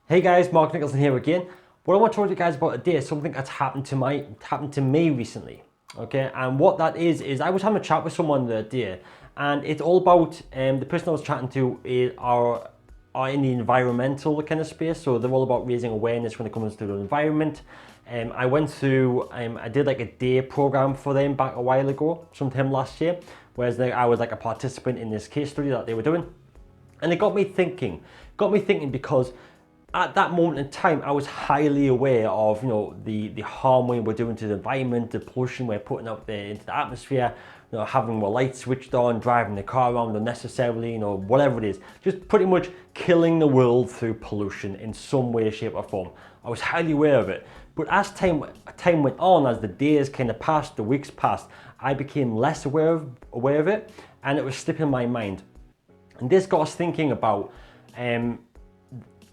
Hey guys, Mark Nicholson here again. What I want to talk to you guys about today is something that's happened to me recently. Okay, and what that is I was having a chat with someone the other day, and it's all about the person I was chatting to are in the environmental kind of space, so they're all about raising awareness when it comes to the environment. I went through, I did like a day program for them back a while ago, sometime last year, whereas I was like a participant in this case study that they were doing, and it got me thinking because at that moment in time, I was highly aware of the harm we were doing to the environment, the pollution we're putting out there into the atmosphere, having the lights switched on, driving the car around unnecessarily, whatever it is, just pretty much killing the world through pollution in some way, shape or form. I was highly aware of it. But as time went on, as the days kind of passed, the weeks passed, I became less aware of it, and it was slipping my mind. And this got us thinking about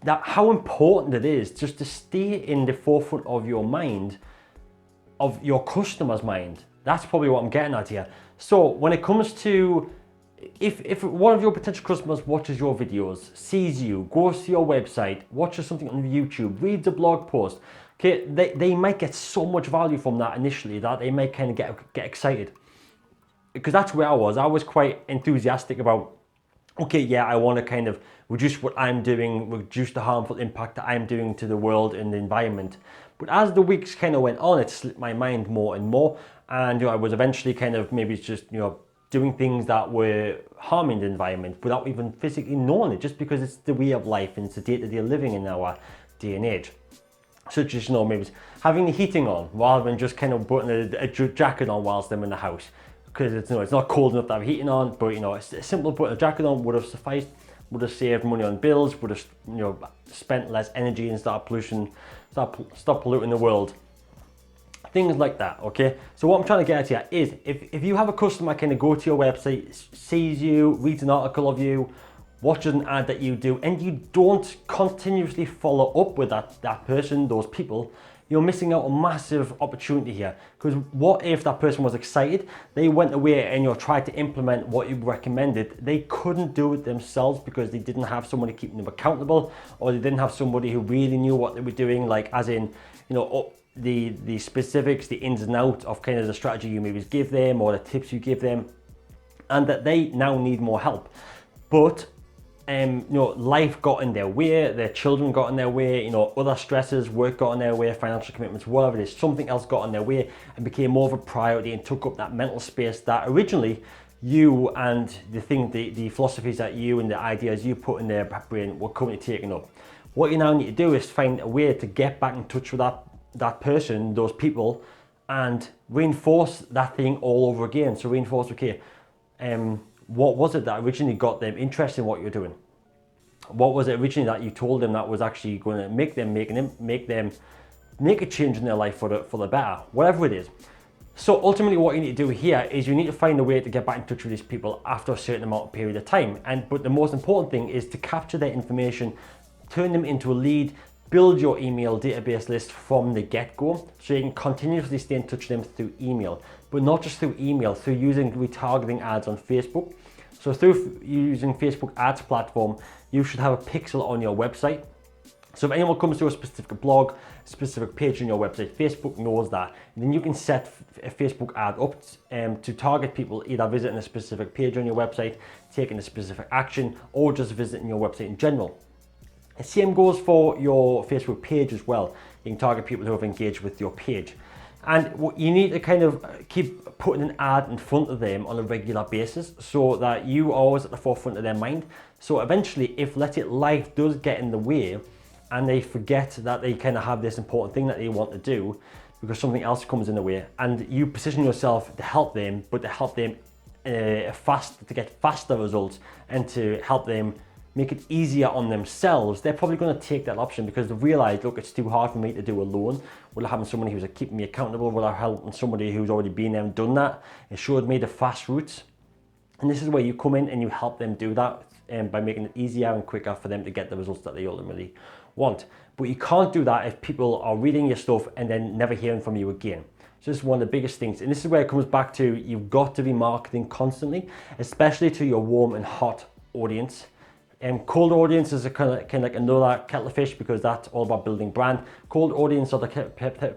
that how important it is just to stay in the forefront of your mind, of your customer's mind. That's probably what I'm getting at here. So when it comes to, if one of your potential customers watches your videos, sees you, goes to your website, watches something on YouTube, reads a blog post, okay, they might get so much value from that initially that they might kind of get excited. Because that's where I was quite enthusiastic about, okay, yeah, I want to kind of reduce what I'm doing, reduce the harmful impact that I'm doing to the world and the environment. But as the weeks kind of went on, it slipped my mind more and more. And I was eventually kind of maybe just, doing things that were harming the environment without even physically knowing it, just because it's the way of life and it's the day-to-day living in our day and age. Such as, maybe having the heating on rather than just kind of putting a jacket on whilst I'm in the house. Because it's not cold enough to have heating on, but a simple putting a jacket on would have sufficed, would have saved money on bills, would have spent less energy and stop polluting the world. Things like that, okay? So what I'm trying to get at here is, if you have a customer kind of go to your website, sees you, reads an article of you, watches an ad that you do, and you don't continuously follow up with that person, those people, you're missing out a massive opportunity here. Because what if that person was excited, they went away and tried to implement what you recommended, they couldn't do it themselves because they didn't have somebody keeping them accountable, or they didn't have somebody who really knew what they were doing, like as in, the specifics, the ins and outs of kind of the strategy you maybe give them or the tips you give them, and that they now need more help. But life got in their way, their children got in their way, other stresses, work got in their way, financial commitments, whatever it is, something else got in their way and became more of a priority and took up that mental space that originally you and the philosophies that you and the ideas you put in their brain were currently taking up. What you now need to do is find a way to get back in touch with that person, those people, and reinforce that thing all over again. So reinforce, okay, what was it that originally got them interested in what you're doing? What was it originally that you told them that was actually going to make them make a change in their life for the better, whatever it is. So ultimately what you need to do here is you need to find a way to get back in touch with these people after a certain amount of period of time. But the most important thing is to capture their information, turn them into a lead, build your email database list from the get-go so you can continuously stay in touch with them through email. But not just through email, through using retargeting ads on Facebook. So through using Facebook ads platform, you should have a pixel on your website. So if anyone comes to a specific blog, specific page on your website, Facebook knows that. And then you can set a Facebook ad up to target people either visiting a specific page on your website, taking a specific action, or just visiting your website in general. The same goes for your Facebook page as well. You can target people who have engaged with your page. And you need to kind of keep putting an ad in front of them on a regular basis so that you are always at the forefront of their mind. So eventually, if life does get in the way and they forget that they kind of have this important thing that they want to do because something else comes in the way, and you position yourself to help them, but to help them to get faster results and to help them make it easier on themselves, they're probably going to take that option because they realize, look, it's too hard for me to do alone. Will I have somebody who's keeping me accountable? Will I help somebody who's already been there and done that? It showed me the fast routes. And this is where you come in and you help them do that by making it easier and quicker for them to get the results that they ultimately want. But you can't do that if people are reading your stuff and then never hearing from you again. So this is one of the biggest things. And this is where it comes back to, you've got to be marketing constantly, especially to your warm and hot audience. Cold audiences are kind of like another kettle of fish, because that's all about building brand. Cold audience are the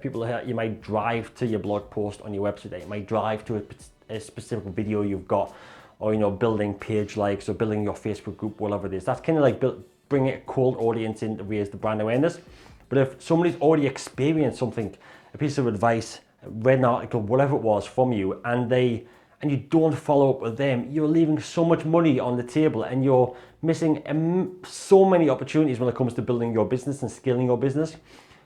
people that you might drive to your blog post on your website, that you might drive to a specific video you've got, or building page likes, or building your Facebook group, whatever it is. That's kind of like bringing a cold audience in to raise the brand awareness. But if somebody's already experienced something, a piece of advice, read an article, whatever it was from you, and you don't follow up with them, you're leaving so much money on the table, and you're missing so many opportunities when it comes to building your business and scaling your business.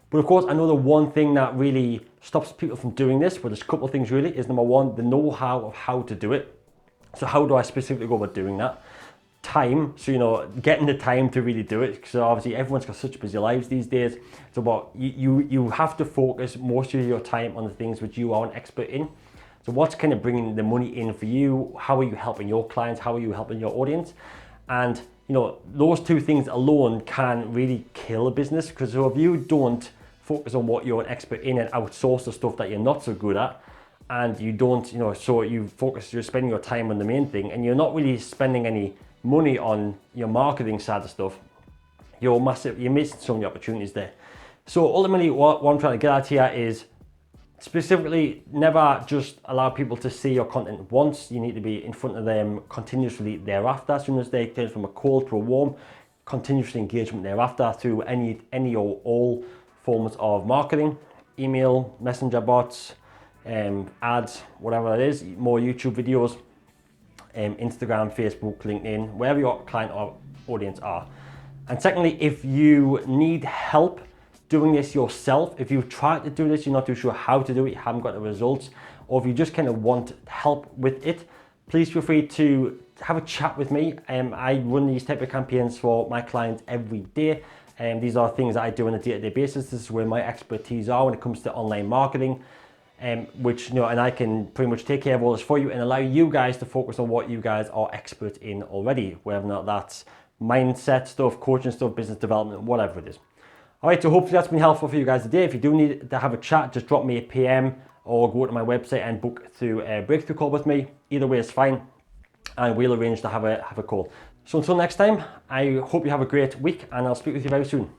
But of course, I know the one thing that really stops people from doing this, well, there's a couple of things really, is number one, the know-how of how to do it. So how do I specifically go about doing that? Time, so getting the time to really do it, because obviously everyone's got such busy lives these days. It's about you have to focus most of your time on the things which you are an expert in. So what's kind of bringing the money in for you? How are you helping your clients? How are you helping your audience? And those two things alone can really kill a business, because if you don't focus on what you're an expert in and outsource the stuff that you're not so good at, and you don't, so you're spending your time on the main thing, and you're not really spending any money on your marketing side of stuff, you're missing so many opportunities there. So ultimately, what I'm trying to get at here is, specifically, never just allow people to see your content once. You need to be in front of them continuously thereafter. As soon as they turn from a cold to a warm, continuously engagement thereafter through any or all forms of marketing, email, messenger bots, ads, whatever it is, more YouTube videos, Instagram, Facebook, LinkedIn, wherever your client or audience are. And secondly, if you need help doing this yourself, if you've tried to do this, you're not too sure how to do it, you haven't got the results, or if you just kind of want help with it, please feel free to have a chat with me. I run these type of campaigns for my clients every day. These are things that I do on a day-to-day basis. This is where my expertise are when it comes to online marketing. Which, and I can pretty much take care of all this for you and allow you guys to focus on what you guys are expert in already, whether or not that's mindset stuff, coaching stuff, business development, whatever it is. All right, so hopefully that's been helpful for you guys today. If you do need to have a chat, just drop me a PM or go to my website and book through a breakthrough call with me. Either way is fine, and we'll arrange to have a call. So until next time, I hope you have a great week, and I'll speak with you very soon.